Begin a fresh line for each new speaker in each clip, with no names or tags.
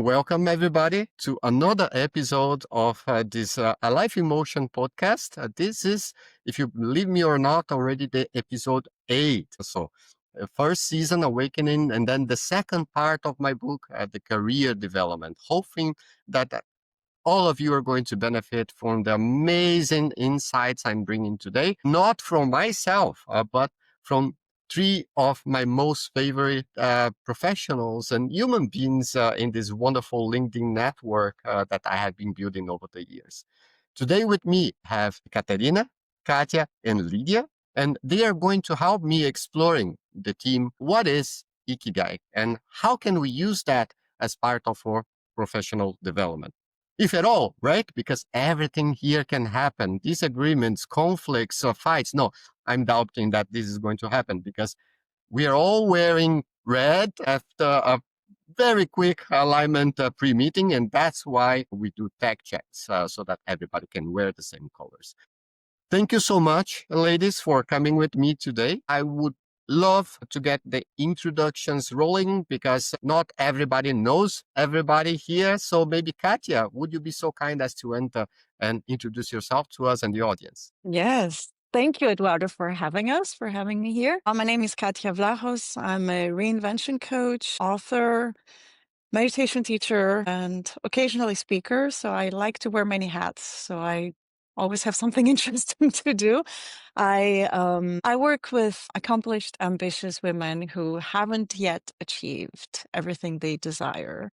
Welcome, everybody, to another episode of this A Life in Motion podcast. This is, if you believe me or not, already the episode 8. So, first season, Awakening, and then the second part of my book, the career development, hoping that all of you are going to benefit from the amazing insights I'm bringing today, not from myself, but from three of my most favorite professionals and human beings in this wonderful LinkedIn network that I have been building over the years. Today with me have Ekaterina, Katia, and Lidia, and they are going to help me exploring the theme, what is Ikigai, and how can we use that as part of our professional development? If at all, right? Because everything here can happen. Disagreements, conflicts, or fights. No, I'm doubting that this is going to happen because we are all wearing red after a very quick alignment pre-meeting, and that's why we do tech checks so that everybody can wear the same colors. Thank you so much, ladies, for coming with me today. I would love to get the introductions rolling because not everybody knows everybody here. So maybe Katia, would you be so kind as to enter and introduce yourself to us and the audience?
Yes. Thank you, Eduardo, for having me here. My name is Katia Vlachos. I'm a reinvention coach, author, meditation teacher, and occasionally speaker. So I like to wear many hats. So I always have something interesting to do. I work with accomplished, ambitious women who haven't yet achieved everything they desire.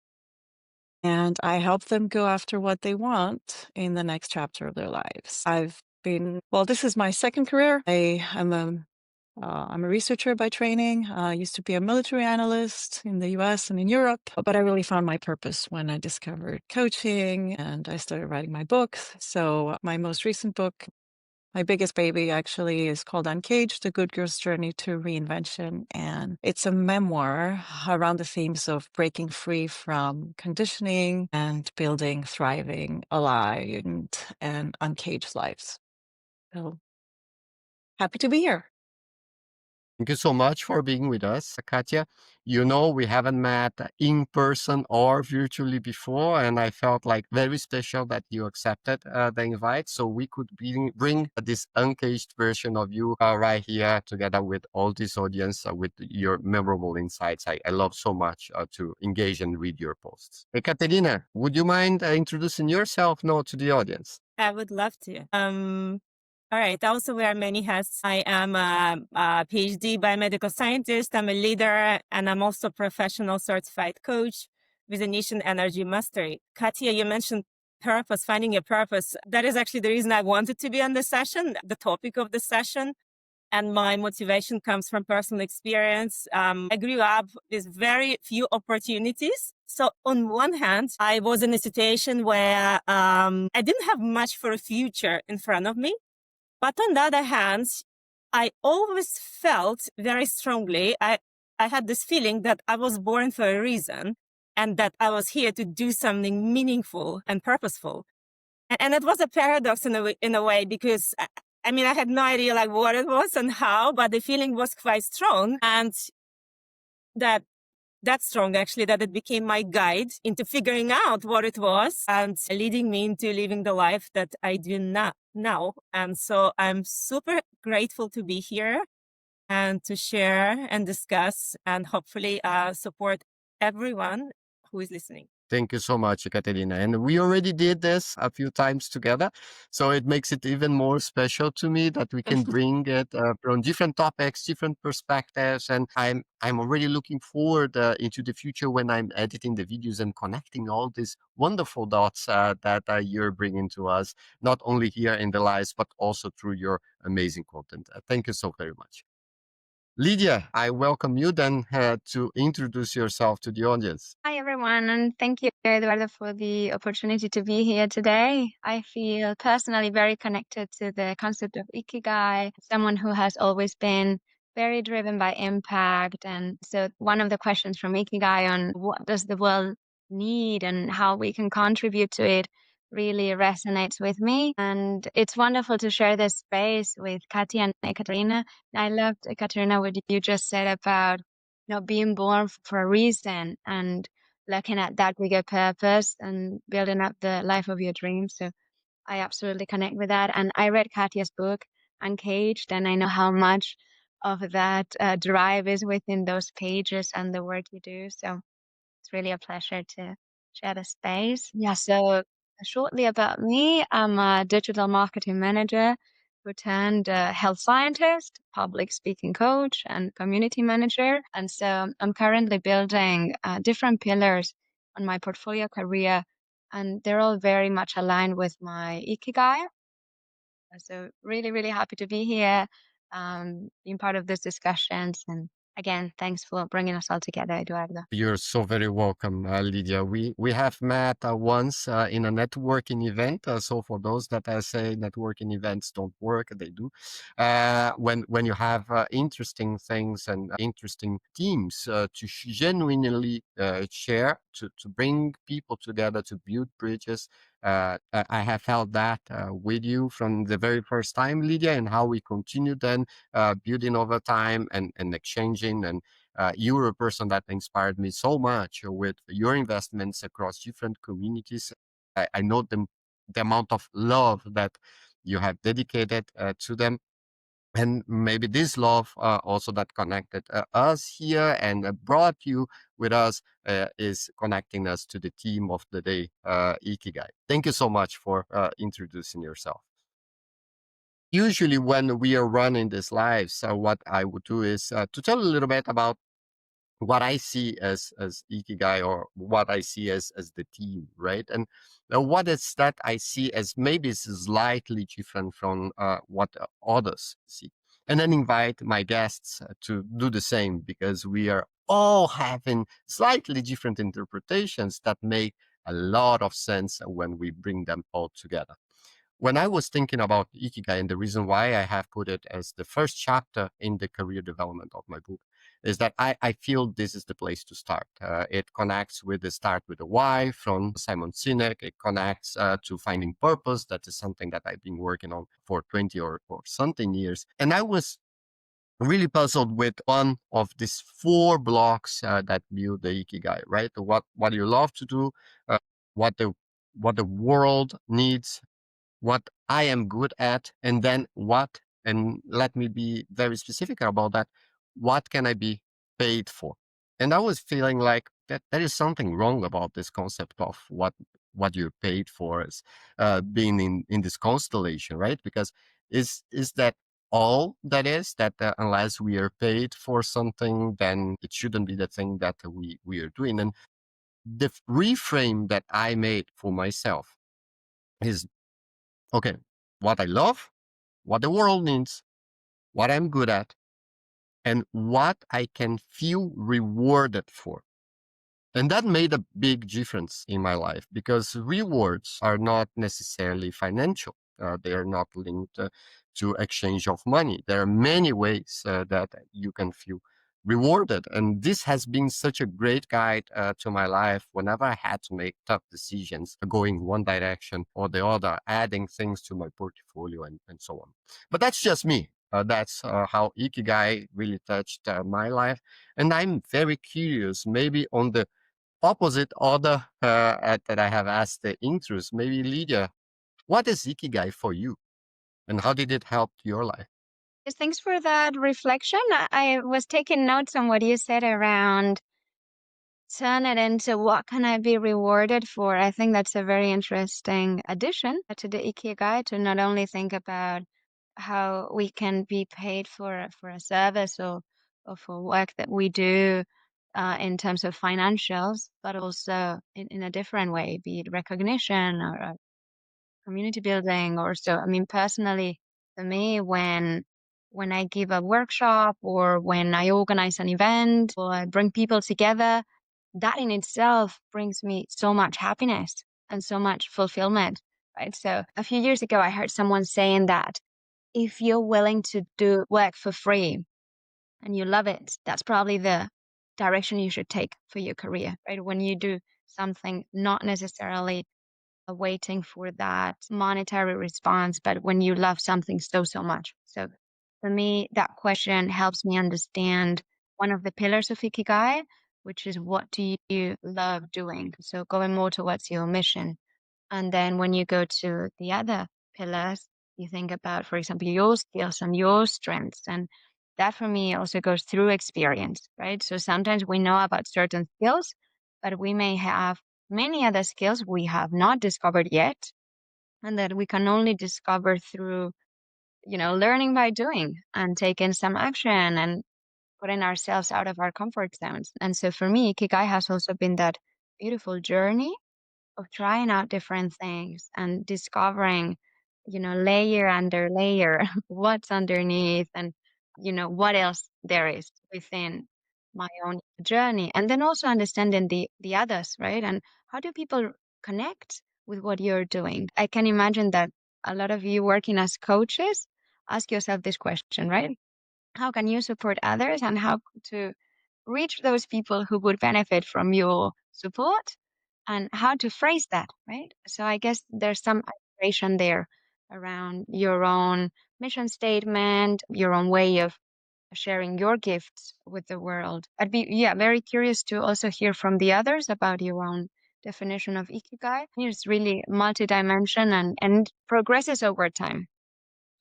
And I help them go after what they want in the next chapter of their lives. This is my second career. I'm a researcher by training. I used to be a military analyst in the US and in Europe, but I really found my purpose when I discovered coaching and I started writing my books. So my most recent book, my biggest baby actually, is called Uncaged, The Good Girl's Journey to Reinvention. And it's a memoir around the themes of breaking free from conditioning and building thriving, aligned, and uncaged lives. So happy to be here.
Thank you so much for being with us, Katia. You know, we haven't met in person or virtually before, and I felt like very special that you accepted the invite so we could bring this uncaged version of you right here together with all this audience with your memorable insights. I love so much to engage and read your posts. Ekaterina, would you mind introducing yourself now to the audience?
I would love to. All right. I also wear many hats. I am a PhD biomedical scientist. I'm a leader, and I'm also a professional certified coach with a niche in energy mastery. Katia, you mentioned purpose, finding your purpose. That is actually the reason I wanted to be on the session, the topic of the session. And my motivation comes from personal experience. I grew up with very few opportunities. So on one hand, I was in a situation where I didn't have much for a future in front of me. But on the other hand, I always felt very strongly, I had this feeling that I was born for a reason and that I was here to do something meaningful and purposeful. And it was a paradox in a way because I had no idea like what it was and how, but the feeling was quite strong. And that strong actually that it became my guide into figuring out what it was and leading me into living the life that I do now. And so I'm super grateful to be here and to share and discuss and hopefully support everyone who is listening.
Thank you so much, Ekaterina. And we already did this a few times together. So it makes it even more special to me that we can bring it from different topics, different perspectives. And I'm already looking forward into the future when I'm editing the videos and connecting all these wonderful dots that you're bringing to us, not only here in the lives, but also through your amazing content. Thank you so very much. Lidia, I welcome you then to introduce yourself to the audience.
Hi, everyone, and thank you, Eduardo, for the opportunity to be here today. I feel personally very connected to the concept of Ikigai, someone who has always been very driven by impact. And so one of the questions from Ikigai on what does the world need and how we can contribute to it really resonates with me. And it's wonderful to share this space with Katia and Ekaterina. I loved, Ekaterina, what you just said about being born for a reason. And looking at that bigger purpose and building up the life of your dreams. So I absolutely connect with that. And I read Katia's book, Uncaged, and I know how much of that drive is within those pages and the work you do. So it's really a pleasure to share the space. Yeah, so shortly about me, I'm a digital marketing manager who turned health scientist, public speaking coach, and community manager. And so I'm currently building different pillars on my portfolio career, and they're all very much aligned with my Ikigai. So really, really happy to be here, being part of these discussions. And again, thanks for bringing us all together, Eduardo.
You're so very welcome, Lydia. We have met once in a networking event. So for those that say networking events don't work, they do. When you have interesting things and interesting teams to genuinely share, to bring people together, to build bridges. I have felt that with you from the very first time, Lydia, and how we continue then building over time and exchanging. And you were a person that inspired me so much with your investments across different communities. I know the amount of love that you have dedicated to them. And maybe this love also that connected us here and brought you with us is connecting us to the theme of the day, Ikigai. Thank you so much for introducing yourself. Usually when we are running these lives, what I would do is to tell a little bit about what I see as Ikigai, or what I see as the team, right? And what is that I see as maybe is slightly different from what others see. And then invite my guests to do the same, because we are all having slightly different interpretations that make a lot of sense when we bring them all together. When I was thinking about Ikigai, and the reason why I have put it as the first chapter in the career development of my book, is that I feel this is the place to start. It connects with the start with the why from Simon Sinek. It connects to finding purpose. That is something that I've been working on for 20 or something years. And I was really puzzled with one of these 4 blocks that build the Ikigai, right? What you love to do, uh, what the world needs, what I am good at, and then what, and let me be very specific about that, what can I be paid for? And I was feeling like that there is something wrong about this concept of what you're paid for as being in this constellation, right? Because is that all that is, that unless we are paid for something, then it shouldn't be the thing that we are doing. And the reframe that I made for myself is, okay, what I love, what the world needs, what I'm good at, and what I can feel rewarded for. And that made a big difference in my life, because rewards are not necessarily financial. They are not linked to exchange of money. There are many ways that you can feel rewarded. And this has been such a great guide to my life whenever I had to make tough decisions, going one direction or the other, adding things to my portfolio and so on. But that's just me. That's how Ikigai really touched my life. And I'm very curious, maybe on the opposite order that I have asked the intros, maybe Lydia, what is Ikigai for you, and how did it help your life?
Yes, thanks for that reflection. I was taking notes on what you said around turn it into what can I be rewarded for. I think that's a very interesting addition to the Ikigai, to not only think about how we can be paid for a service or for work that we do in terms of financials, but also in a different way, be it recognition or community building or so. I mean, personally, for me, when I give a workshop or when I organize an event or I bring people together, that in itself brings me so much happiness and so much fulfillment, right? So a few years ago, I heard someone saying that if you're willing to do work for free and you love it, that's probably the direction you should take for your career, right? When you do something not necessarily waiting for that monetary response, but when you love something so much. So for me, that question helps me understand one of the pillars of Ikigai, which is what do you love doing? So going more towards your mission. And then when you go to the other pillars, you think about, for example, your skills and your strengths. And that for me also goes through experience, right? So sometimes we know about certain skills, but we may have many other skills we have not discovered yet, and that we can only discover through, learning by doing and taking some action and putting ourselves out of our comfort zones. And so for me, Ikigai has also been that beautiful journey of trying out different things and discovering, layer under layer, what's underneath and, what else there is within my own journey. And then also understanding the others, right? And how do people connect with what you're doing? I can imagine that a lot of you working as coaches ask yourself this question, right? How can you support others and how to reach those people who would benefit from your support and how to phrase that, right? So I guess there's some inspiration there around your own mission statement, your own way of sharing your gifts with the world. I'd be, very curious to also hear from the others about your own definition of Ikigai. It's really multi-dimension and progresses over time.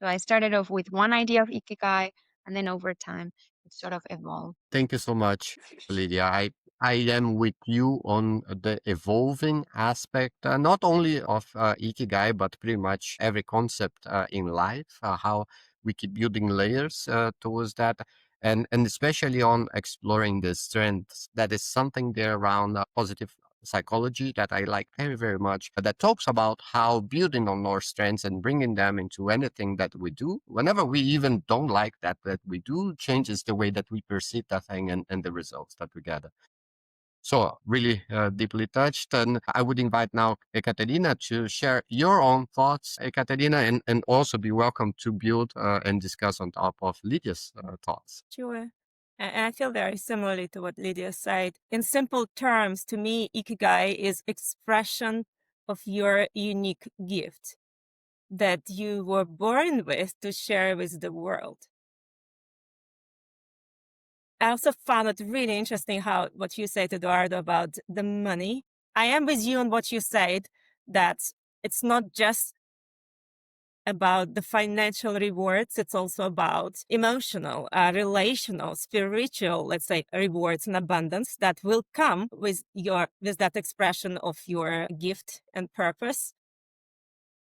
So I started off with one idea of Ikigai, and then over time, it sort of evolved.
Thank you so much, Lydia. I am with you on the evolving aspect, not only of Ikigai, but pretty much every concept in life, how we keep building layers towards that. And especially on exploring the strengths. That is something there around positive psychology that I like very, very much, that talks about how building on our strengths and bringing them into anything that we do, whenever we even don't like that we do, changes the way that we perceive that thing and the results that we gather. So really deeply touched. And I would invite now Ekaterina to share your own thoughts, Ekaterina, and also be welcome to build and discuss on top of Lydia's thoughts.
Sure. And I feel very similarly to what Lydia said. In simple terms, to me, Ikigai is expression of your unique gift that you were born with to share with the world. I also found it really interesting how what you said, Eduardo, about the money. I am with you on what you said, that it's not just about the financial rewards, it's also about emotional, relational, spiritual, let's say, rewards and abundance that will come with that expression of your gift and purpose.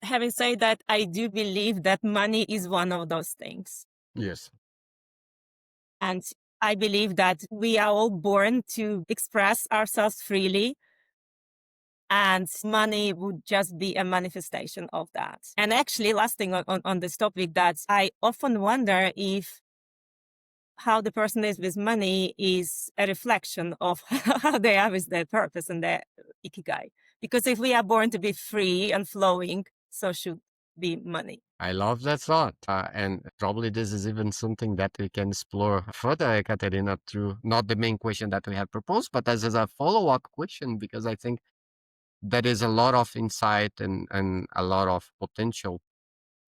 Having said that, I do believe that money is one of those things.
Yes.
And I believe that we are all born to express ourselves freely, and money would just be a manifestation of that. And actually, last thing on this topic, that I often wonder if how the person is with money is a reflection of how they are with their purpose and their Ikigai. Because if we are born to be free and flowing, so should be money.
I love that thought. And probably this is even something that we can explore further, Ekaterina, through not the main question that we have proposed, but as a follow-up question, because I think there is a lot of insight and a lot of potential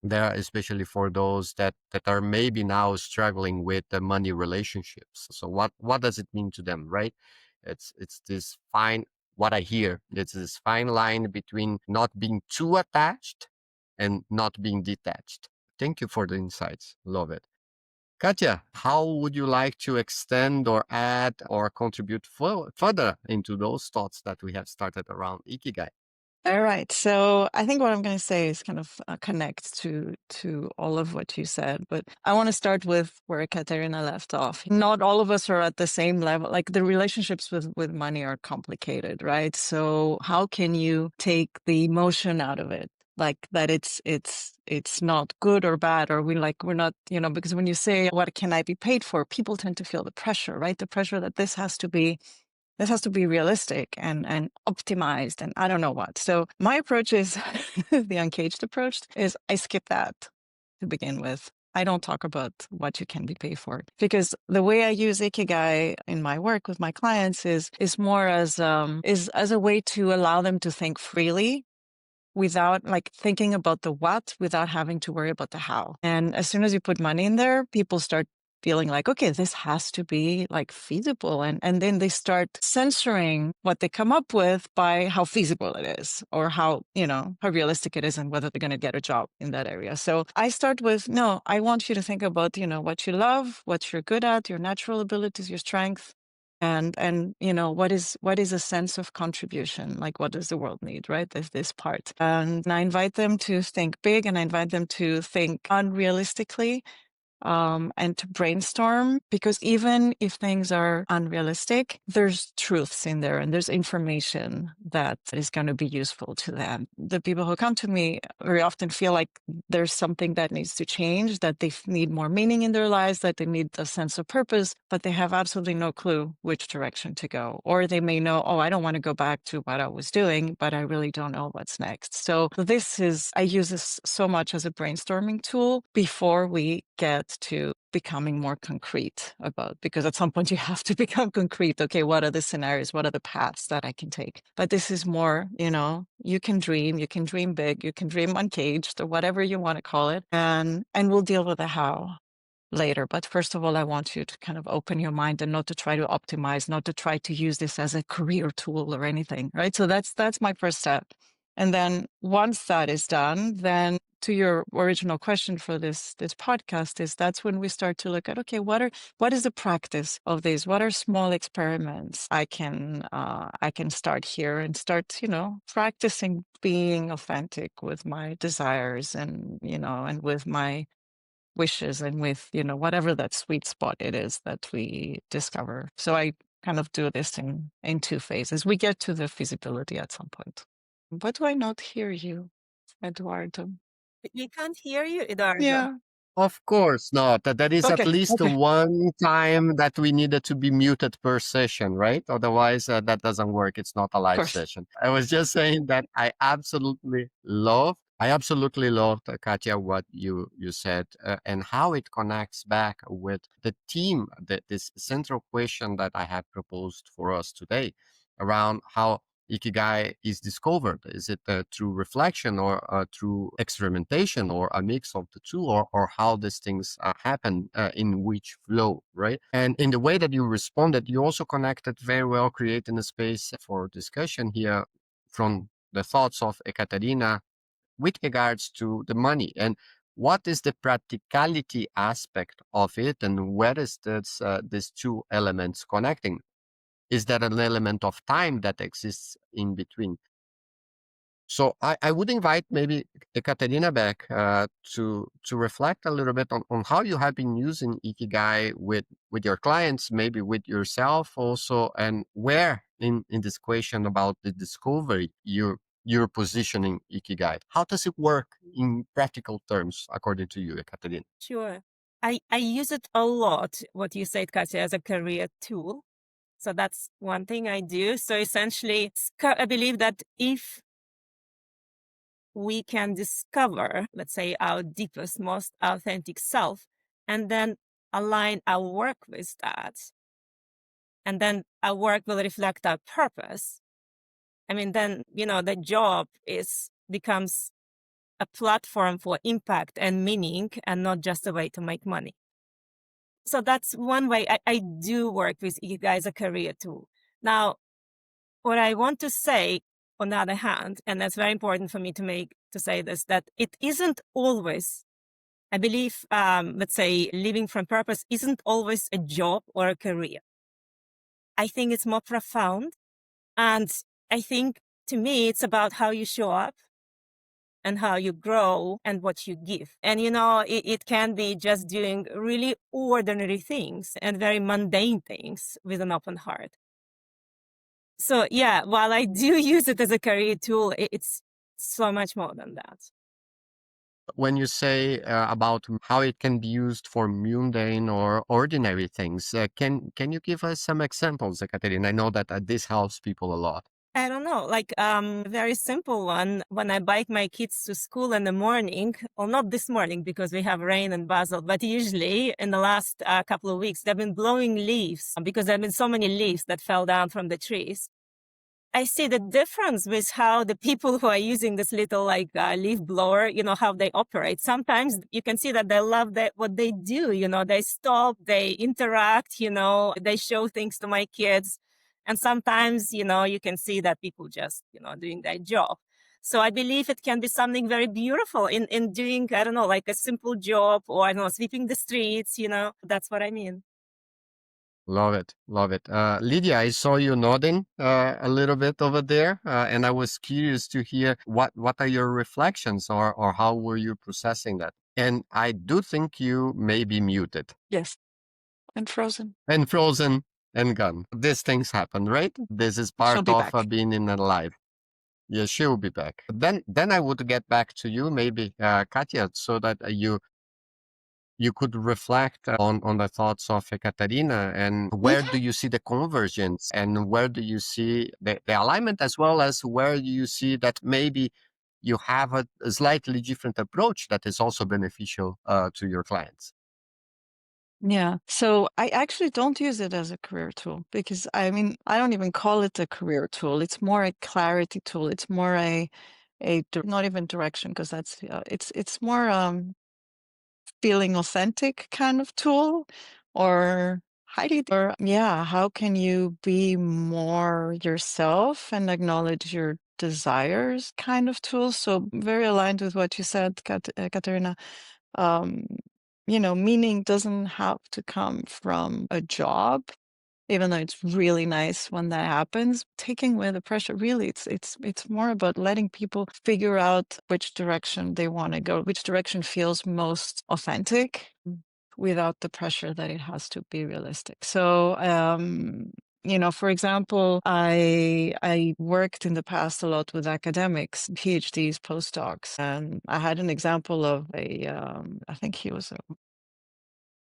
there, especially for those that are maybe now struggling with the money relationships. So what does it mean to them, right? It's this fine, what I hear, it's this fine line between not being too attached and not being detached. Thank you for the insights. Love it. Katia, how would you like to extend or add or contribute further into those thoughts that we have started around Ikigai?
All right. So I think what I'm going to say is kind of connects to all of what you said, but I want to start with where Ekaterina left off. Not all of us are at the same level. Like the relationships with money are complicated, right? So how can you take the emotion out of it? Like that it's not good or bad, or we're not, because when you say, what can I be paid for? People tend to feel the pressure, right? The pressure that this has to be realistic and optimized and I don't know what. So my approach is the uncaged approach is I skip that to begin with. I don't talk about what you can be paid for, because the way I use Ikigai in my work with my clients is more as a way to allow them to think freely without thinking about the what, without having to worry about the how. And as soon as you put money in there, people start feeling like, okay, this has to be like feasible. And then they start censoring what they come up with by how feasible it is, or how realistic it is, and whether they're going to get a job in that area. So I start with, no, I want you to think about, what you love, what you're good at, your natural abilities, your strength. And what is a sense of contribution? Like, what does the world need, right? There's this part. And I invite them to think big, and I invite them to think unrealistically, and to brainstorm, because even if things are unrealistic, there's truths in there and there's information that is going to be useful to them. The people who come to me very often feel like there's something that needs to change, that they need more meaning in their lives, that they need a sense of purpose, but they have absolutely no clue which direction to go. Or they may know, oh, I don't want to go back to what I was doing, but I really don't know what's next. So I use this so much as a brainstorming tool before we get to becoming more concrete about, because at some point you have to become concrete. Okay, what are the scenarios? What are the paths that I can take? But this is more, you can dream big, you can dream uncaged, or whatever you want to call it. And we'll deal with the how later. But first of all, I want you to kind of open your mind and not to try to optimize, not to try to use this as a career tool or anything, right? So that's my first step. And then once that is done, then to your original question for this podcast, that's when we start to look at, okay, what is the practice of this? What are small experiments I can start here and start, practicing being authentic with my desires, and and with my wishes, and with whatever that sweet spot it is that we discover. So I kind of do this in two phases. We get to the feasibility at some point. But do I not hear you, Eduardo?
We can't hear you, Eduardo.
Yeah.
Of course not. That is at
Okay.
least
Okay.
one time that we needed to be muted per session, right? Otherwise, that doesn't work. It's not a
Of
live
course.
session. I was just saying that I absolutely loved, Katia, what you said, and how it connects back with the theme, this central question that I have proposed for us today around how Ikigai is discovered. Is it through reflection, or through experimentation, or a mix of the two, or how these things happen, in which flow, right? And in the way that you responded, you also connected very well, creating a space for discussion here from the thoughts of Ekaterina with regards to the money, and what is the practicality aspect of it, and where is these two elements connecting? Is there an element of time that exists in between? So I would invite maybe Ekaterina back to reflect a little bit on how you have been using Ikigai with your clients, maybe with yourself also, and where in this question about the discovery you're positioning Ikigai. How does it work in practical terms, according to you, Ekaterina?
Sure. I use it a lot, what you said, Katia, as a career tool. So that's one thing I do. So essentially, I believe that if we can discover, let's say, our deepest, most authentic self, and then align our work with that, and then our work will reflect our purpose, I mean, then, the job becomes a platform for impact and meaning, and not just a way to make money. So that's one way I do work with Ikigai as a career tool. Now, what I want to say, on the other hand, and that's very important for me to say this, that it isn't always, I believe, let's say, living from purpose isn't always a job or a career. I think it's more profound. And I think, to me, it's about how you show up and how you grow and what you give. And, it can be just doing really ordinary things and very mundane things with an open heart. So yeah, while I do use it as a career tool, it's so much more than that.
When you say about how it can be used for mundane or ordinary things, can you give us some examples, Ekaterina? I know that this helps people a lot.
I don't know, like a very simple one. When I bike my kids to school in the morning, well, not this morning because we have rain in Basel, but usually in the last couple of weeks, they've been blowing leaves because there have been so many leaves that fell down from the trees. I see the difference with how the people who are using this little like leaf blower, how they operate. Sometimes you can see that they love what they do, they stop, they interact, they show things to my kids. And sometimes, you can see that people just, doing their job. So I believe it can be something very beautiful in doing, I don't know, like a simple job or, I don't know, sweeping the streets, that's what I mean.
Love it. Love it. Lydia, I saw you nodding a little bit over there, and I was curious to hear what are your reflections or how were you processing that? And I do think you may be muted
Yes. And frozen.
and frozen and gone. These things happen, right? This is
She'll
part
be
of
back.
being in a life. Yeah, she'll be back. Then I would get back to you, maybe, Katia, so that you could reflect on the thoughts of Ekaterina and where do you see the convergence and where do you see the alignment, as well as where you see that maybe you have a slightly different approach that is also beneficial to your clients.
Yeah. So I actually don't use it as a career tool because I don't even call it a career tool. It's more a clarity tool. It's more not even direction because that's it's more feeling authentic kind of tool or how can you be more yourself and acknowledge your desires kind of tool. So very aligned with what you said, Katerina. um, meaning doesn't have to come from a job, even though it's really nice when that happens. Taking away the pressure, really, it's more about letting people figure out which direction they want to go, which direction feels most authentic, without the pressure that it has to be realistic. So, for example, I worked in the past a lot with academics, PhDs, postdocs, and I had an example of I think he was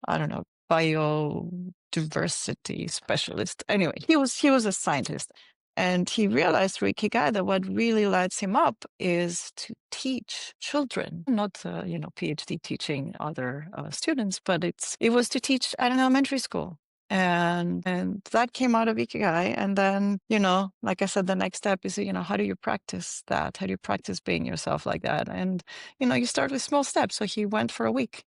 I don't know, biodiversity specialist. Anyway, he was a scientist, and he realized through Ikigai that what really lights him up is to teach children, not PhD teaching other students, but it was to teach at an elementary school. And that came out of Ikigai. And then, like I said, the next step is, how do you practice that? How do you practice being yourself like that? And, you start with small steps. So he went for a week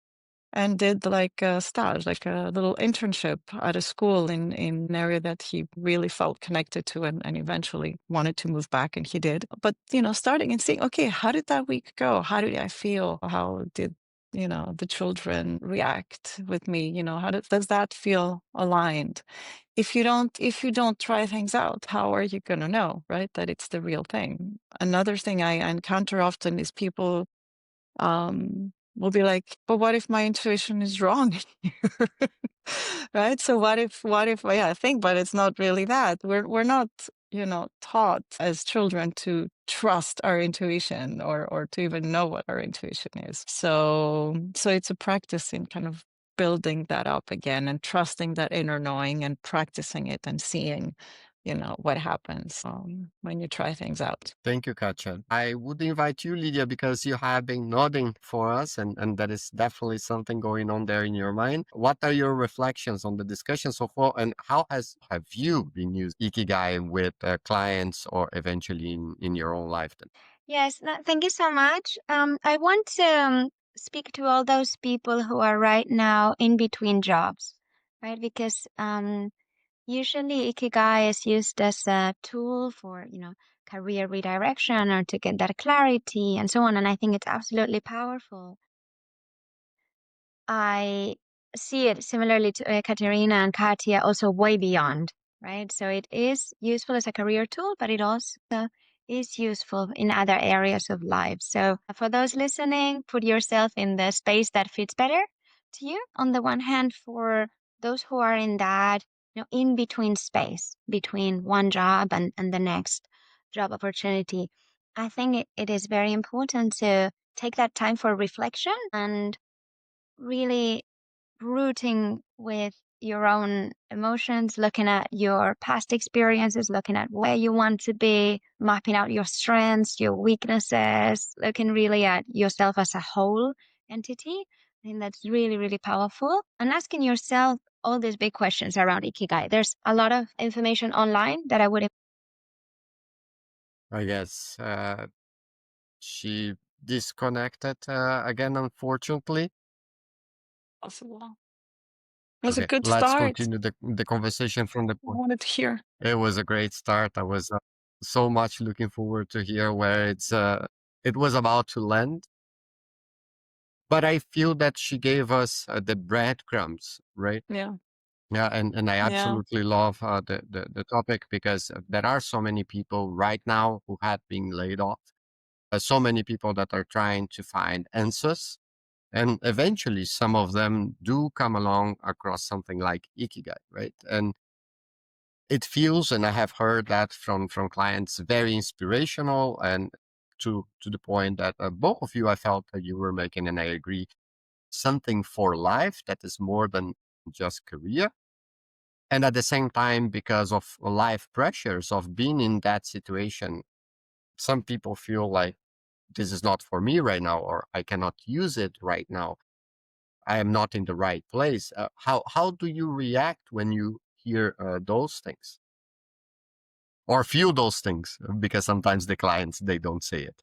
and did like a stage, like a little internship at a school in an area that he really felt connected to and eventually wanted to move back, and he did. But, starting and seeing, okay, how did that week go? How did I feel? How did, the children react with me? How does that feel aligned? If you don't try things out, how are you going to know, right, that it's the real thing? Another thing I encounter often is people will be like, but what if my intuition is wrong here? Right? So what if yeah, I think, but it's not really that. We're not, taught as children to trust our intuition or to even know what our intuition is. So it's a practice in kind of building that up again and trusting that inner knowing and practicing it and seeing what happens when you try things out.
Thank you, Katja. I would invite you, Lydia, because you have been nodding for us, and that is definitely something going on there in your mind. What are your reflections on the discussion so far, and how have you been using Ikigai with clients or eventually in your own life? Then?
Yes, thank you so much. I want to speak to all those people who are right now in between jobs, right? Because usually Ikigai is used as a tool for, career redirection or to get that clarity and so on. And I think it's absolutely powerful. I see it similarly to Ekaterina and Katia, also way beyond, right? So it is useful as a career tool, but it also is useful in other areas of life. So for those listening, put yourself in the space that fits better to you. On the one hand, for those who are in that, in between space, between one job and the next job opportunity, I think it is very important to take that time for reflection and really rooting with your own emotions, looking at your past experiences, looking at where you want to be, mapping out your strengths, your weaknesses, looking really at yourself as a whole entity. I think that's really, really powerful. And asking yourself all these big questions around Ikigai. There's a lot of information online that I would
I guess she disconnected again, unfortunately.
Possible. It was a
Okay,
good
let's
start.
continue the conversation from the
I
point.
wanted to hear.
It was a great start. I was so much looking forward to hear where it was about to land. But I feel that she gave us the breadcrumbs, right?
Yeah.
Yeah, and I
Yeah.
absolutely love the topic because there are so many people right now who have been laid off. So many people that are trying to find answers. And eventually, some of them do come along across something like Ikigai, right? And it feels, and I have heard that from clients, very inspirational and to the point that both of you, I felt that you were making, and I agree, something for life that is more than just career. And at the same time, because of life pressures of being in that situation, some people feel like this is not for me right now, or I cannot use it right now. I am not in the right place. How do you react when you hear those things or feel those things? Because sometimes the clients, they don't say it.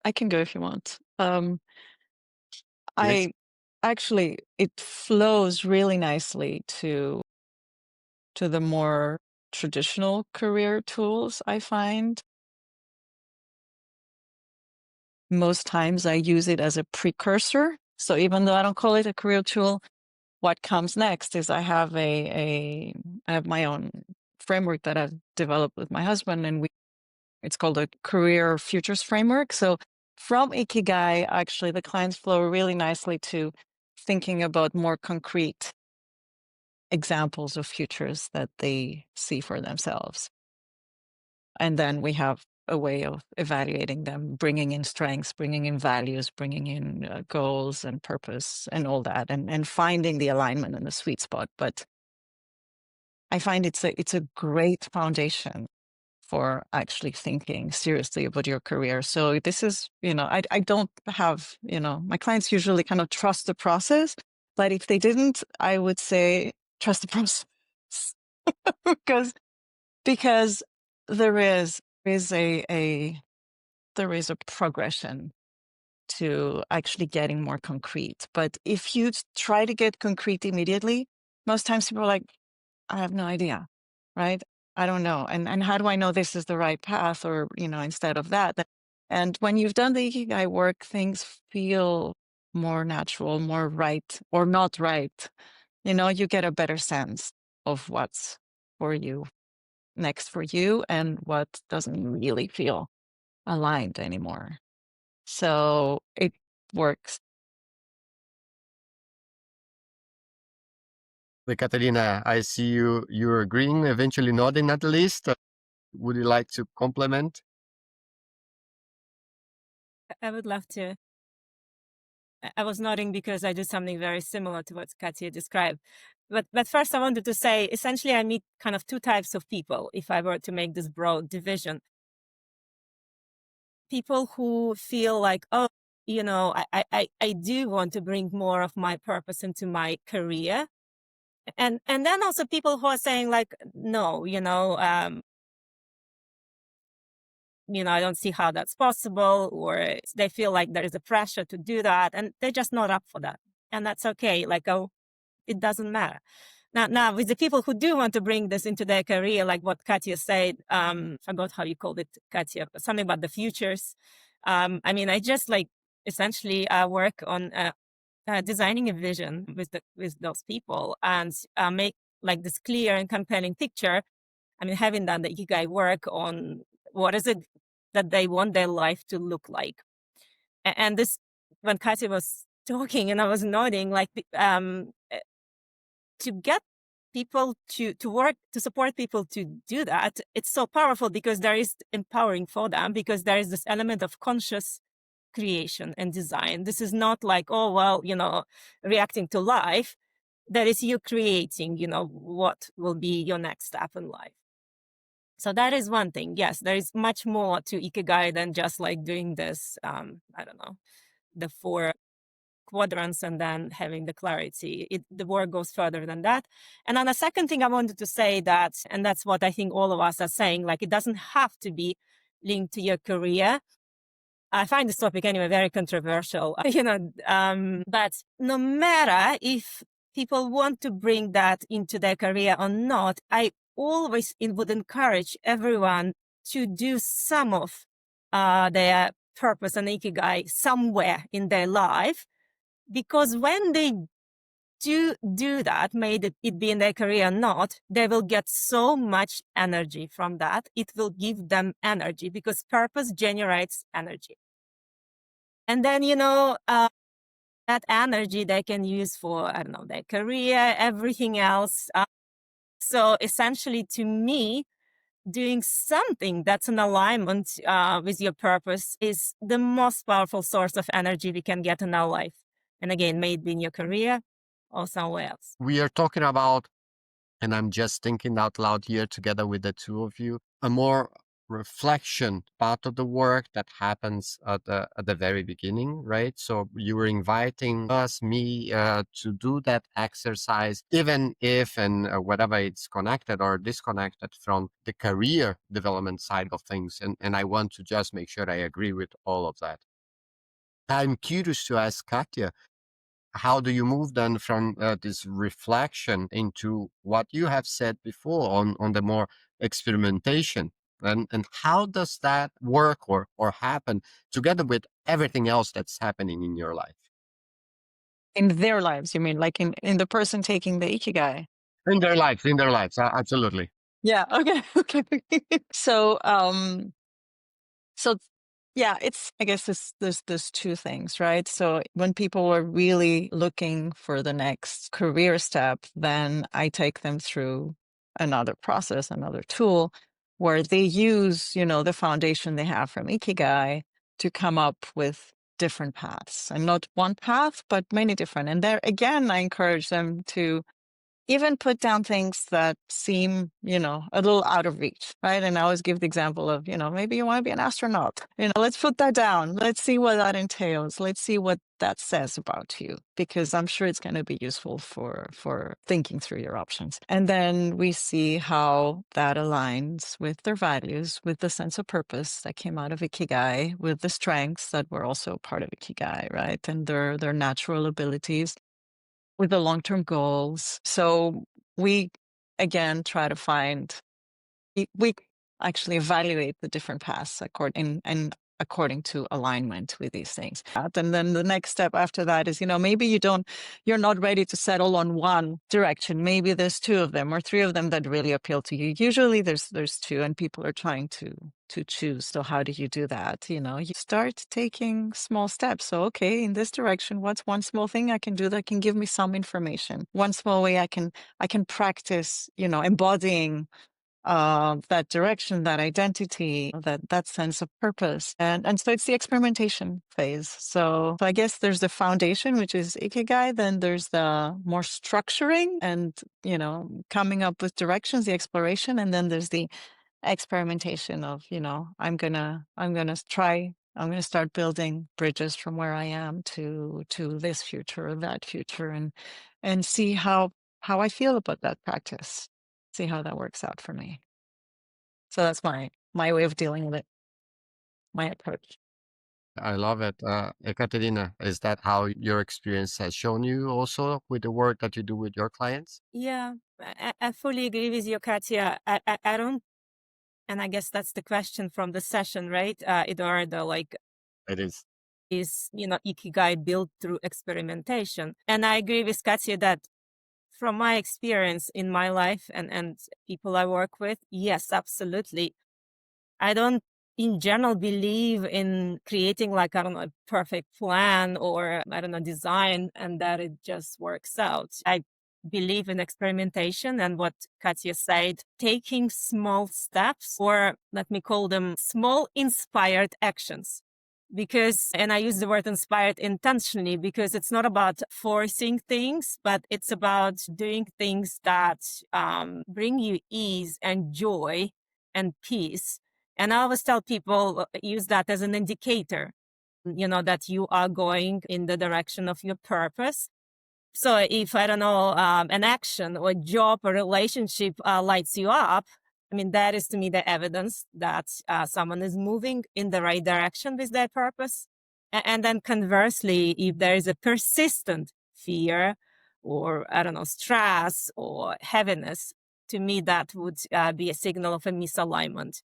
I can go if you want.
Please.
I actually, it flows really nicely to the more traditional career tools, I find. Most times I use it as a precursor. So even though I don't call it a career tool, what comes next is I have I have my own framework that I've developed with my husband, and it's called a career futures framework. So from Ikigai, actually, the clients flow really nicely to thinking about more concrete examples of futures that they see for themselves. And then we have a way of evaluating them, bringing in strengths, bringing in values, bringing in goals and purpose and all that, and finding the alignment and the sweet spot. But I find it's a great foundation for actually thinking seriously about your career. So this is, I don't have, my clients usually kind of trust the process, but if they didn't, I would say trust the process because because there is a progression to actually getting more concrete. But if you try to get concrete immediately, most times people are like, I have no idea, right? I don't know. And how do I know this is the right path or, instead of that? And when you've done the Ikigai work, things feel more natural, more right or not right. You get a better sense of what's for you, next for you, and what doesn't really feel aligned anymore. So it works.
Ekaterina, I see you're agreeing, eventually nodding at least. Would you like to complement?
I would love to. I was nodding because I do something very similar to what Katia described. But first, I wanted to say, essentially, I meet kind of two types of people, if I were to make this broad division. People who feel like, oh, I do want to bring more of my purpose into my career. And then also people who are saying like, no, I don't see how that's possible, or they feel like there is a pressure to do that and they're just not up for that. And that's okay. Like, oh, it doesn't matter. Now, with the people who do want to bring this into their career, like what Katia said, forgot how you called it, Katia, but something about the futures. I just essentially work on designing a vision with those people and make like this clear and compelling picture. Having done the Ikigai work on what is it that they want their life to look like. And this, when Katia was talking and I was nodding, to get people to work, to support people to do that, it's so powerful because there is empowering for them, because there is this element of conscious creation and design. This is not like, oh, well, reacting to life. That is you creating, what will be your next step in life. So that is one thing. Yes, there is much more to Ikigai than just like doing this, I don't know, the four quadrants and then having the clarity. The work goes further than that. And then the second thing I wanted to say that, and that's what I think all of us are saying, like it doesn't have to be linked to your career. I find this topic anyway very controversial, but no matter if people want to bring that into their career or not, I always would encourage everyone to do some of their purpose and Ikigai somewhere in their life, because when they do that, may it be in their career or not, they will get so much energy from that. It will give them energy because purpose generates energy. And then, that energy they can use for, I don't know, their career, everything else. So essentially, to me, doing something that's in alignment with your purpose is the most powerful source of energy we can get in our life. And again, may it be in your career or somewhere else.
We are talking about, and I'm just thinking out loud here together with the two of you, a more reflection part of the work that happens at the very beginning, right? So you were inviting me to do that exercise, even if and whatever it's connected or disconnected from the career development side of things. And I want to just make sure I agree with all of that. I'm curious to ask Katia, how do you move then from this reflection into what you have said before on the more experimentation? And how does that work or happen together with everything else that's happening in your life?
In their lives, you mean, like in the person taking the Ikigai?
In their lives, absolutely.
Yeah. Okay. Okay. So, yeah, I guess there's two things, right? So when people are really looking for the next career step, then I take them through another process, another tool where they use, the foundation they have from Ikigai to come up with different paths, and not one path, but many different. And there again, I encourage them to even put down things that seem, a little out of reach, right? And I always give the example of, maybe you want to be an astronaut. Let's put that down. Let's see what that entails. Let's see what that says about you, because I'm sure it's going to be useful for thinking through your options. And then we see how that aligns with their values, with the sense of purpose that came out of Ikigai, with the strengths that were also part of Ikigai, right? And their natural abilities, with the long-term goals. So we, again, try to we actually evaluate the different paths according to alignment with these things. And then the next step after that is, maybe you're not ready to settle on one direction. Maybe there's two of them or three of them that really appeal to you. Usually there's two, and people are trying to choose. So how do you do that? You start taking small steps. So, okay, in this direction, what's one small thing I can do that can give me some information? One small way I can practice, embodying that direction, that identity, that sense of purpose. And so it's the experimentation phase. So I guess there's the foundation, which is Ikigai. Then there's the more structuring and, coming up with directions, the exploration. And then there's the experimentation of, I'm gonna start building bridges from where I am to this future or that future, and see how I feel about that practice. See how that works out for me. So that's my way of dealing with it, my approach.
I love it. Ekaterina, is that how your experience has shown you also with the work that you do with your clients?
Yeah, I fully agree with you, Katia. I don't, and I guess that's the question from the session, right? Eduardo, like,
It is.
is, Ikigai built through experimentation? And I agree with Katia that from my experience in my life and people I work with, yes, absolutely. I don't, in general, believe in creating like, I don't know, a perfect plan or, I don't know, design and that it just works out. I believe in experimentation and what Katia said, taking small steps, or let me call them small inspired actions. Because, and I use the word inspired intentionally, because it's not about forcing things, but it's about doing things that bring you ease and joy and peace. And I always tell people, use that as an indicator. that you are going in the direction of your purpose. So if, I don't know, an action or job or relationship lights you up, I mean, that is to me the evidence that someone is moving in the right direction with their purpose. And then conversely, if there is a persistent fear or, I don't know, stress or heaviness, to me, that would be a signal of a misalignment.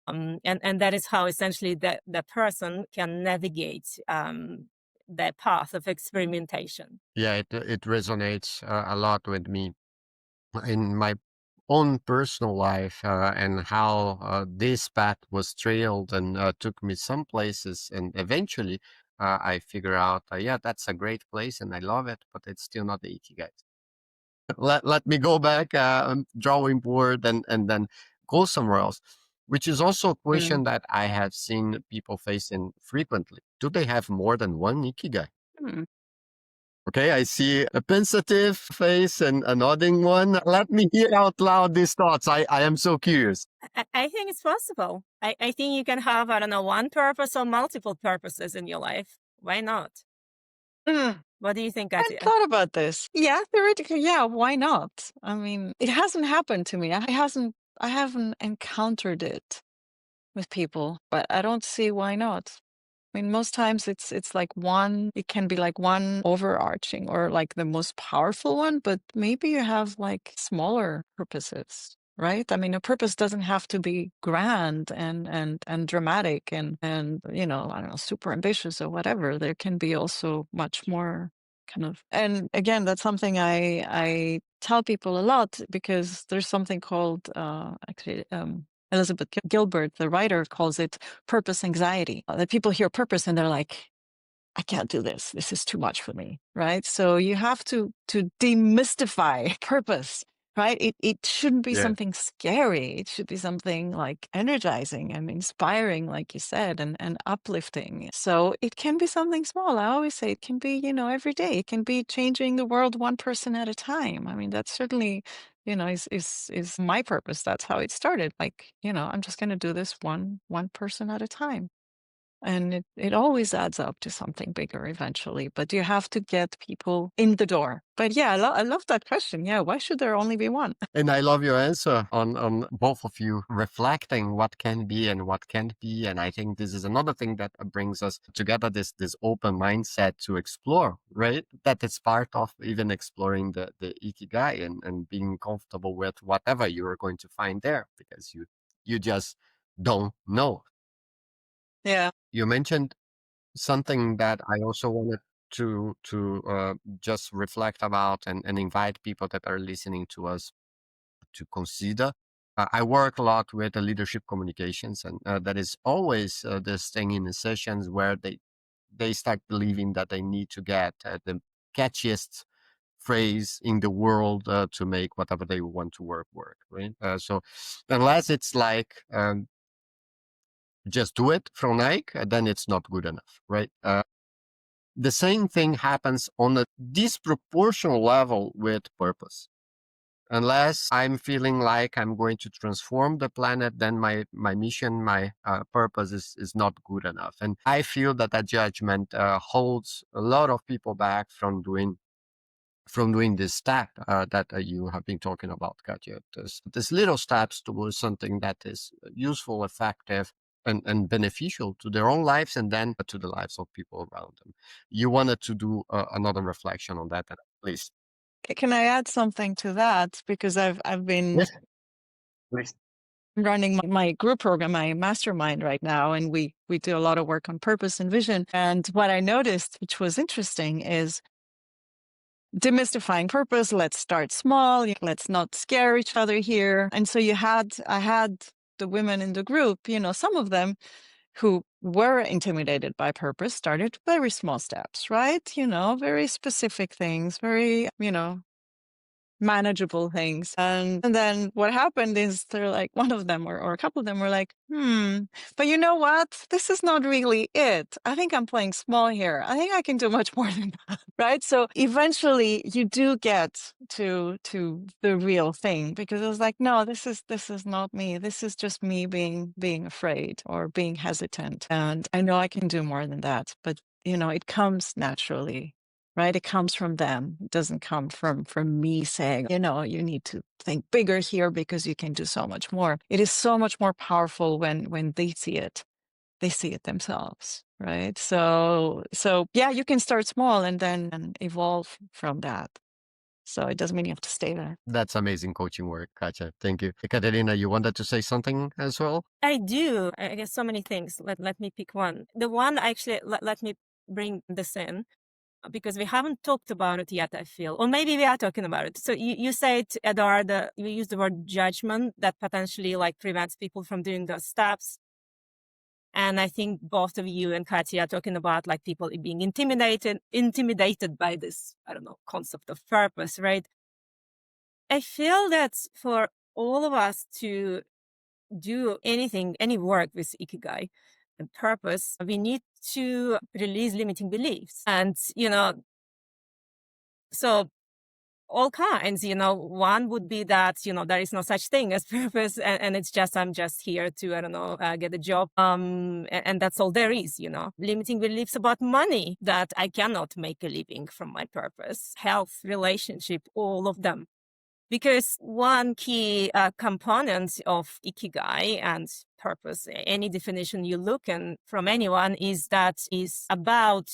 And that is how essentially the person can navigate the path of experimentation.
Yeah, it resonates a lot with me in my own personal life, and how this path was trailed and took me some places, and eventually I figure out, yeah, that's a great place and I love it, but it's still not the Ikigai. Let me go back, drawing board, and then go somewhere else, which is also a question that I have seen people facing frequently. Do they have more than one Ikigai?
Hmm.
Okay, I see a pensive face and a nodding one. Let me hear out loud these thoughts. I am so curious.
I think it's possible. I think you can have, I don't know, one purpose or multiple purposes in your life. Why not? What do you think,
I
Katia?
hadn't thought about this. Yeah, theoretically, yeah, why not? I mean, it hasn't happened to me. I haven't encountered it with people, but I don't see why not. I mean, most times it's like one, it can be like one overarching or like the most powerful one, but maybe you have like smaller purposes, right? I mean, a purpose doesn't have to be grand and dramatic and I don't know, super ambitious or whatever. There can be also much more kind of, and again, that's something I tell people a lot, because there's something called actually Elizabeth Gilbert, the writer, calls it purpose anxiety. That people hear purpose and they're like, I can't do this. This is too much for me, right? So you have to demystify purpose, right? It shouldn't be
Yeah.
something scary. It should be something like energizing and inspiring, like you said, and uplifting. So it can be something small. I always say it can be, every day. It can be changing the world one person at a time. I mean, that's certainly, is my purpose. That's how it started. Like, I'm just going to do this one person at a time. And it always adds up to something bigger eventually, but you have to get people in the door. But yeah, I love that question. Yeah, why should there only be one?
And I love your answer on both of you reflecting what can be and what can't be. And I think this is another thing that brings us together, this open mindset to explore, right? That is part of even exploring the Ikigai, and being comfortable with whatever you're going to find there, because you just don't know.
Yeah.
You mentioned something that I also wanted to just reflect about, and invite people that are listening to us to consider. I work a lot with the leadership communications, and that is always this thing in the sessions where they start believing that they need to get the catchiest phrase in the world to make whatever they want to work, right? So unless it's like just do it from Nike, then it's not good enough, right? The same thing happens on a disproportional level with purpose. Unless I'm feeling like I'm going to transform the planet, then my mission, my purpose is not good enough. And I feel that judgment holds a lot of people back from doing this step that you have been talking about, Katja. This little steps towards something that is useful, effective, and beneficial to their own lives, and then to the lives of people around them. You wanted to do another reflection on that, please.
Can I add something to that? Because I've been
Yes, please.
running my group program, my mastermind right now, and we do a lot of work on purpose and vision. And what I noticed, which was interesting, is demystifying purpose. Let's start small. Let's not scare each other here. And so I had the women in the group, some of them who were intimidated by purpose started very small steps, right? Very specific things, very, manageable things. And then what happened is they're like, one of them or a couple of them were like, but you know what? This is not really it. I think I'm playing small here. I think I can do much more than that. Right. So eventually you do get to the real thing, because it was like, no, this is not me. This is just me being afraid or being hesitant. And I know I can do more than that. But it comes naturally. Right? It comes from them. It doesn't come from me saying, you need to think bigger here because you can do so much more. It is so much more powerful when they see it. They see it themselves, right? So yeah, you can start small and then evolve from that. So it doesn't mean you have to stay there.
That's amazing coaching work, Katja. Thank you. Ekaterina, you wanted to say something as well?
I do. I guess so many things. Let me pick one. The one actually, let me bring this in, because we haven't talked about it yet, I feel. Or maybe we are talking about it. So you said, Eduardo, you used the word judgment that potentially prevents people from doing those steps. And I think both of you and Katia are talking about people being intimidated by this, I don't know, concept of purpose, right? I feel that for all of us to do anything, any work with Ikigai and purpose, we need to release limiting beliefs. And, so all kinds, one would be that, there is no such thing as purpose. And it's just, I'm just here to, I don't know, get a job. And that's all there is, limiting beliefs about money, that I cannot make a living from my purpose, health, relationship, all of them. Because one key component of Ikigai and purpose, any definition you look in from anyone, is about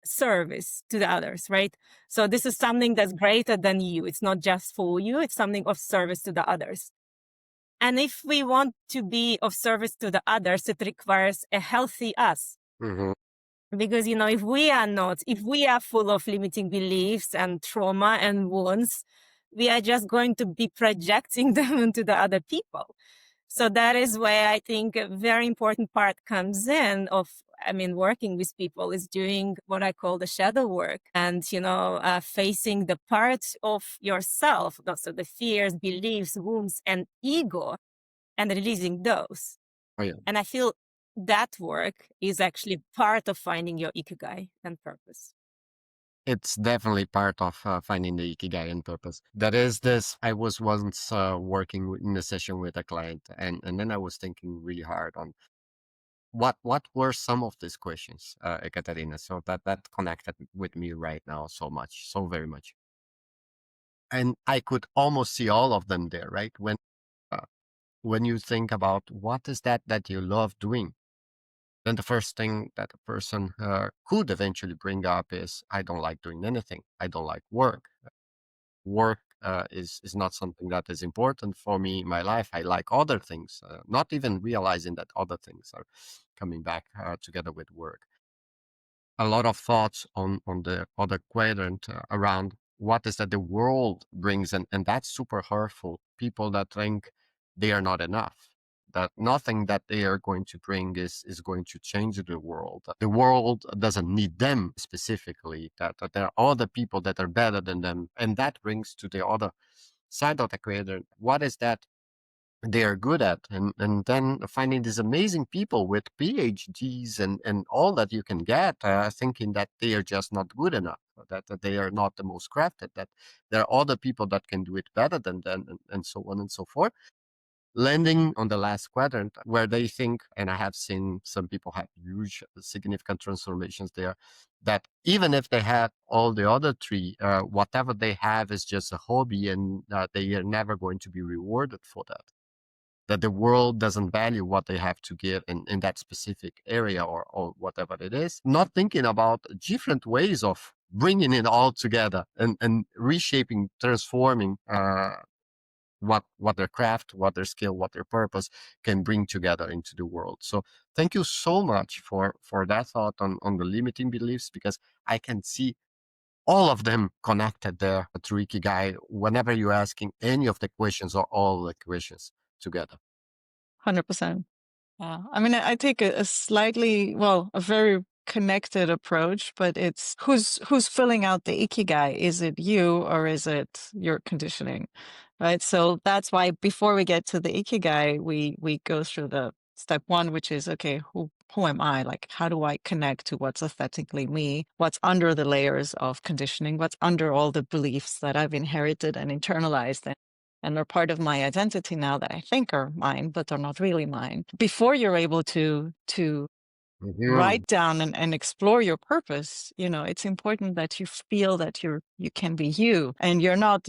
service to the others, right? So this is something that's greater than you. It's not just for you. It's something of service to the others. And if we want to be of service to the others, it requires a healthy us.
Mm-hmm.
Because, if we are full of limiting beliefs and trauma and wounds, we are just going to be projecting them into the other people. So that is where I think a very important part comes in of, working with people is doing what I call the shadow work, and, facing the parts of yourself, so the fears, beliefs, wounds, and ego, and releasing those.
Oh, yeah.
And I feel that work is actually part of finding your Ikigai and purpose.
It's definitely part of finding the Ikigai and purpose. That is this. I was once working in a session with a client, and then I was thinking really hard on what were some of these questions, Ekaterina. So that connected with me right now so much, so very much. And I could almost see all of them there, right? When you think about what is that you love doing, then the first thing that a person could eventually bring up is, I don't like doing anything. I don't like work. Work is not something that is important for me in my life. I like other things, not even realizing that other things are coming back together with work. A lot of thoughts on the other quadrant around what is that the world brings, and that's super hurtful. People that think they are not enough, that nothing that they are going to bring is going to change the world. The world doesn't need them specifically, that there are other people that are better than them. And that brings to the other side of the quadrant, what is that they are good at, and then finding these amazing people with PhDs and all that you can get, thinking that they are just not good enough, that they are not the most crafted, that there are other people that can do it better than them, and so on and so forth. Landing on the last quadrant where they think, and I have seen some people have huge, significant transformations there, that even if they have all the other three, whatever they have is just a hobby, and they are never going to be rewarded for that. That the world doesn't value what they have to give in that specific area or whatever it is. Not thinking about different ways of bringing it all together and reshaping, transforming what their craft, what their skill, what their purpose can bring together into the world. So thank you so much for that thought on the limiting beliefs, because I can see all of them connected there through Ikigai whenever you're asking any of the questions or all the questions together.
100%. Yeah. I take a very connected approach, but it's who's filling out the Ikigai? Is it you or is it your conditioning? Right. So that's why before we get to the Ikigai, we go through the step one, which is, okay, who am I? Like, how do I connect to what's authentically me? What's under the layers of conditioning? What's under all the beliefs that I've inherited and internalized and are part of my identity now that I think are mine, but are not really mine. Before you're able to
Mhm.
write down and explore your purpose, it's important that you feel that you can be you and you're not,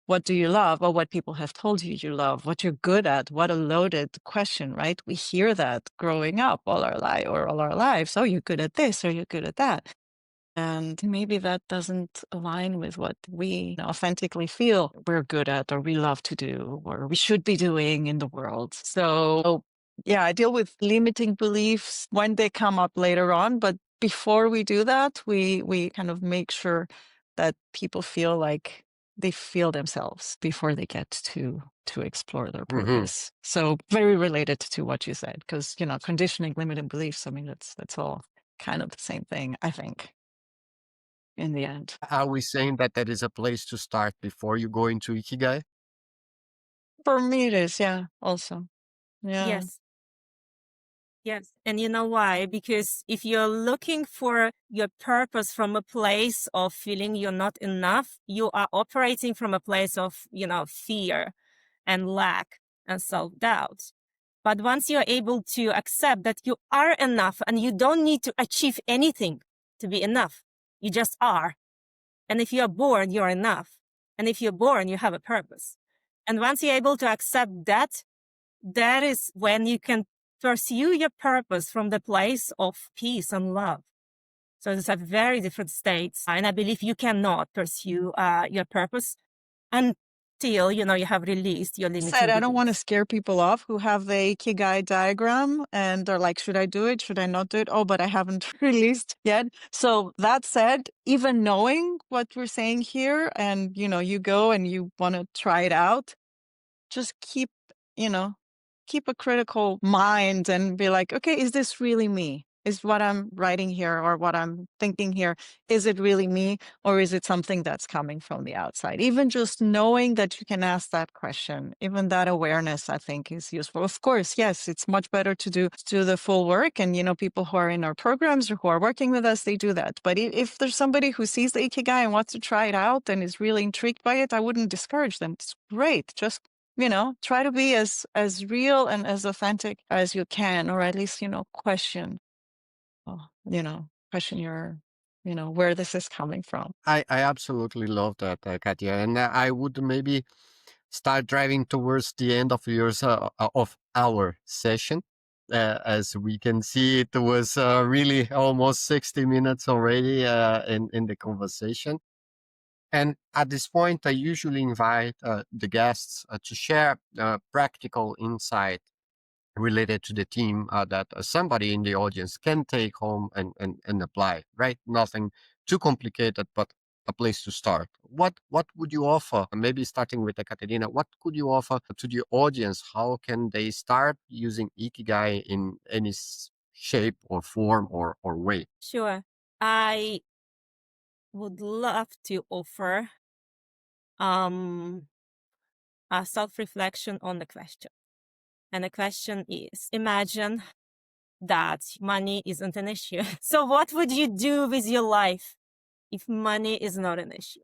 what do you love or what people have told you you love, what you're good at. What a loaded question, right? We hear that growing up all our lives. Oh, you're good at this or you're good at that. And maybe that doesn't align with what we authentically feel we're good at or we love to do or we should be doing in the world. So, yeah, I deal with limiting beliefs when they come up later on. But before we do that, we kind of make sure that people feel like they feel themselves before they get to explore their
Mhm.
purpose. So very related to what you said, because, conditioning, limiting beliefs, I mean, that's all kind of the same thing, I think, in the end.
Are we saying that that is a place to start before you go into Ikigai?
For me, it is, yeah, also. Yeah.
Yes. Yes. And you know why? Because if you're looking for your purpose from a place of feeling you're not enough, you are operating from a place of, fear and lack and self-doubt. But once you're able to accept that you are enough and you don't need to achieve anything to be enough, you just are. And if you're born, you're enough. And if you're born, you have a purpose. And once you're able to accept that, that is when you can pursue your purpose from the place of peace and love. So it's a very different states. And I believe you cannot pursue your purpose until, you have released your
Said,
limiting
I don't want to
beliefs.
scare people off who have the Ikigai diagram and they're like, should I do it? Should I not do it? Oh, but I haven't released yet. So that said, even knowing what we're saying here and, you go and you want to try it out, just you know, keep a critical mind and be like, okay, is this really me? Is what I'm writing here or what I'm thinking here, is it really me or is it something that's coming from the outside? Even just knowing that you can ask that question, even that awareness, I think is useful. Of course, yes, it's much better to do the full work. And, people who are in our programs or who are working with us, they do that. But if there's somebody who sees the Ikigai and wants to try it out and is really intrigued by it, I wouldn't discourage them. It's great. Just try to be as real and as authentic as you can, or at least, question your, where this is coming from.
I absolutely love that, Katia. And I would maybe start driving towards the end of of our session. As we can see, it was really almost 60 minutes already in the conversation. And at this point, I usually invite the guests to share practical insight related to the team that somebody in the audience can take home and apply, right? Nothing too complicated, but a place to start. What would you offer? Maybe starting with Ekaterina, what could you offer to the audience? How can they start using Ikigai in any shape or form or way?
Sure. I would love to offer a self-reflection on the question. And the question is, imagine that money isn't an issue. So what would you do with your life if money is not an issue?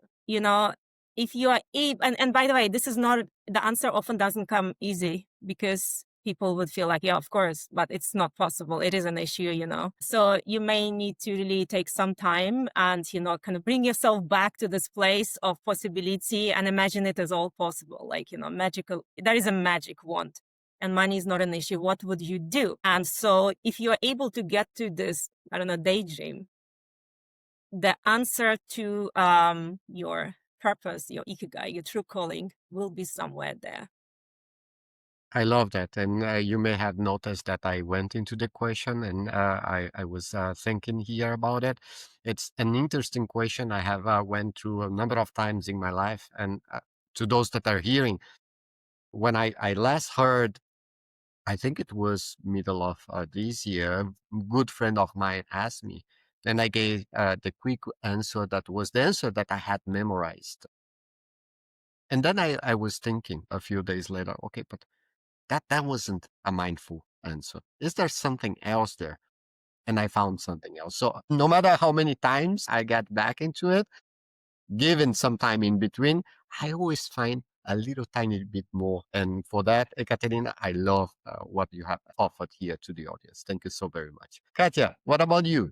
If you are able, and by the way, this is not, the answer often doesn't come easy because people would feel like, yeah, of course, but it's not possible. It is an issue. So you may need to really take some time and, kind of bring yourself back to this place of possibility and imagine it as all possible. Like, magical, there is a magic wand and money is not an issue. What would you do? And so if you are able to get to this, I don't know, daydream, the answer to your purpose, your ikigai, your true calling will be somewhere there.
I love that. And you may have noticed that I went into the question and I was thinking here about it. It's an interesting question I have went through a number of times in my life. And to those that are hearing, when I last heard I think it was middle of this year, a good friend of mine asked me. And I gave the quick answer that was the answer that I had memorized. And then I was thinking a few days later, okay, but that wasn't a mindful answer. Is there something else there? And I found something else. So no matter how many times I got back into it, given some time in between, I always find a little tiny bit more. And for that, Ekaterina, I love what you have offered here to the audience. Thank you so very much. Katia, what about you?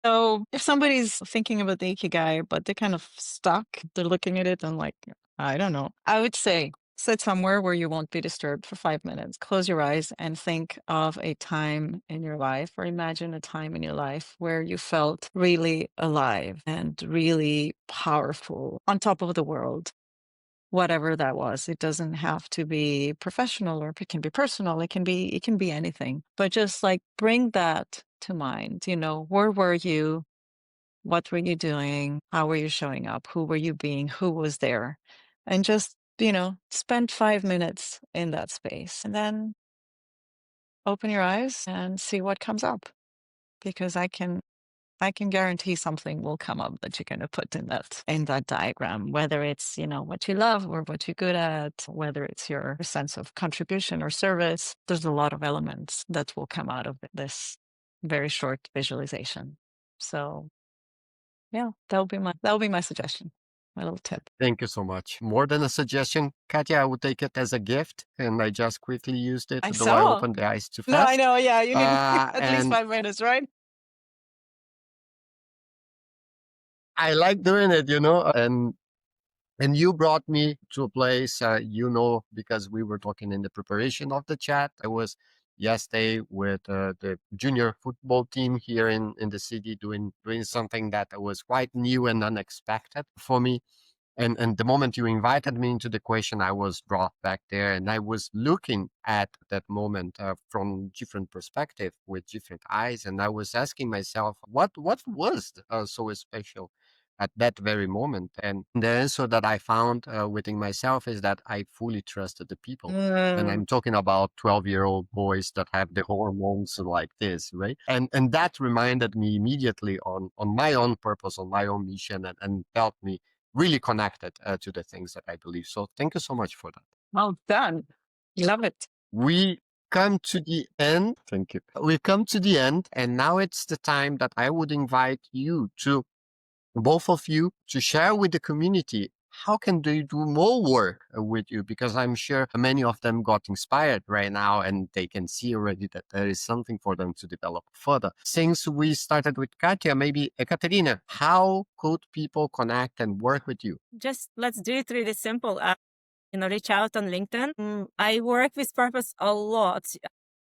So if somebody's thinking about the Ikigai, but they're kind of stuck, they're looking at it and like, I don't know. I would say sit somewhere where you won't be disturbed for 5 minutes. Close your eyes and think of a time in your life, or imagine a time in your life where you felt really alive and really powerful, on top of the world. Whatever that was. It doesn't have to be professional, or it can be personal. It can be anything. But just like bring that to mind. Where were you? What were you doing? How were you showing up? Who were you being? Who was there? And just, spend 5 minutes in that space, and then open your eyes and see what comes up. Because I can guarantee something will come up that you're going to put in that diagram, whether it's, what you love or what you're good at, whether it's your sense of contribution or service. There's a lot of elements that will come out of this very short visualization. So yeah, that will be my suggestion, my little tip.
Thank you so much. More than a suggestion, Katia, I would take it as a gift. And I just quickly used it,
I
though I
saw.
opened the eyes too
No, I
fast.
know. Yeah, you need at least
And
5 minutes, right?
I like doing it, and you brought me to a place, because we were talking in the preparation of the chat. I was yesterday with the junior football team here in the city doing something that was quite new and unexpected for me. And the moment you invited me into the question, I was brought back there, and I was looking at that moment from different perspective with different eyes, and I was asking myself, what was so special at that very moment? And the answer that I found within myself is that I fully trusted the people. And I'm talking about 12-year-old boys that have the hormones like this, right? And that reminded me immediately on my own purpose, on my own mission, and felt me really connected to the things that I believe. So thank you so much for that.
Well done. Love it.
We come to the end. Thank you. We come to the end, and now it's the time that I would invite you to, both of you, to share with the community how can they do more work with you, because I'm sure many of them got inspired right now and they can see already that there is something for them to develop further. Since we started with Katia, maybe Ekaterina, how could people connect and work with you?
Just let's do it really simple. Reach out on LinkedIn. I work with purpose a lot.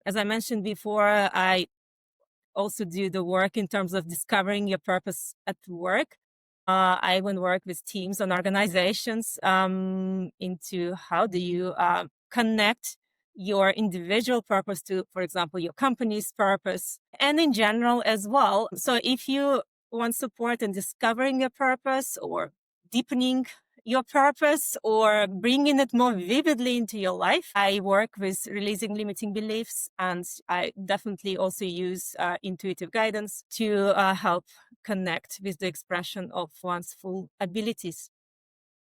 As I mentioned before, I also do the work in terms of discovering your purpose at work. I even work with teams and organizations into how do you connect your individual purpose to, for example, your company's purpose, and in general as well. So if you want support in discovering your purpose or deepening your purpose or bringing it more vividly into your life, I work with releasing limiting beliefs, and I definitely also use intuitive guidance to help connect with the expression of one's full abilities.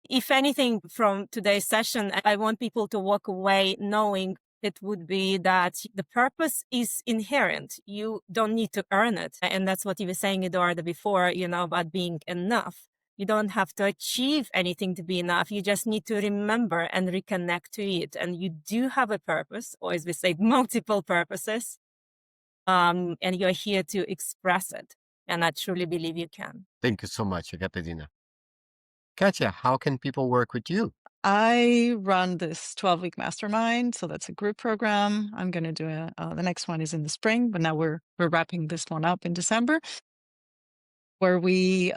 If anything from today's session, I want people to walk away knowing it would be that the purpose is inherent. You don't need to earn it. And that's what you were saying, Eduardo, before, about being enough. You don't have to achieve anything to be enough. You just need to remember and reconnect to it. And you do have a purpose, or as we say, multiple purposes. And you're here to express it. And I truly believe you can.
Thank you so much, Ekaterina. Katia, how can people work with you?
I run this 12-week mastermind, so that's a group program. I'm going to do the next one is in the spring, but now we're wrapping this one up in December, where we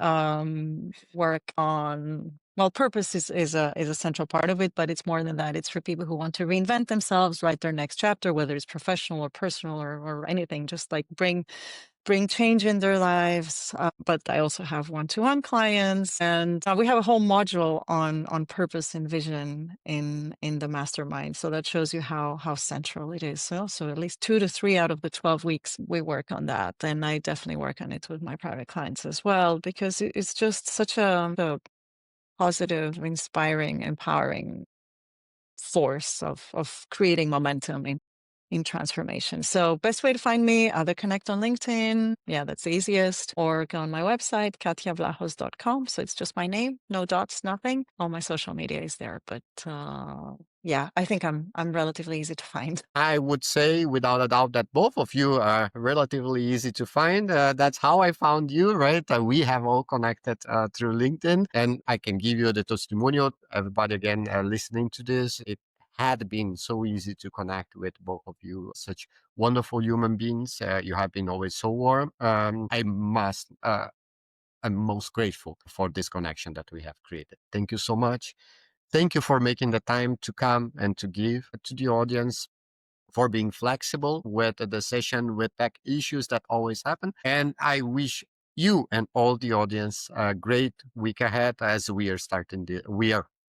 work on, well, purpose is a central part of it, but it's more than that. It's for people who want to reinvent themselves, write their next chapter, whether it's professional or personal or anything. Just like bring bring change in their lives. But I also have one-to-one clients, and we have a whole module on purpose and vision in the mastermind. So that shows you how central it is. So at least 2 to 3 out of the 12 weeks we work on that, and I definitely work on it with my private clients as well, because it's just such a positive, inspiring, empowering force of creating momentum in transformation. So best way to find me, either connect on LinkedIn. Yeah, that's the easiest. Or go on my website, katiavlachos.com. So it's just my name, no dots, nothing. All my social media is there. But yeah, I think I'm relatively easy to find.
I would say without a doubt that both of you are relatively easy to find. That's how I found you, right? We have all connected through LinkedIn, and I can give you the testimonial. Everybody again listening to this, it had been so easy to connect with both of you. Such wonderful human beings. You have been always so warm. I'm most grateful for this connection that we have created. Thank you so much. Thank you for making the time to come and to give to the audience, for being flexible with the session with tech issues that always happen. And I wish you and all the audience a great week ahead, as we are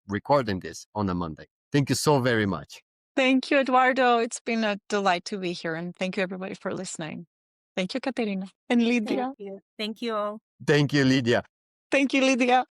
recording this on a Monday. Thank you so very much.
Thank you, Eduardo. It's been a delight to be here. And thank you, everybody, for listening. Thank you, Ekaterina and Lidia.
Thank you. Thank you all.
Thank you, Lidia.
Thank you, Lidia.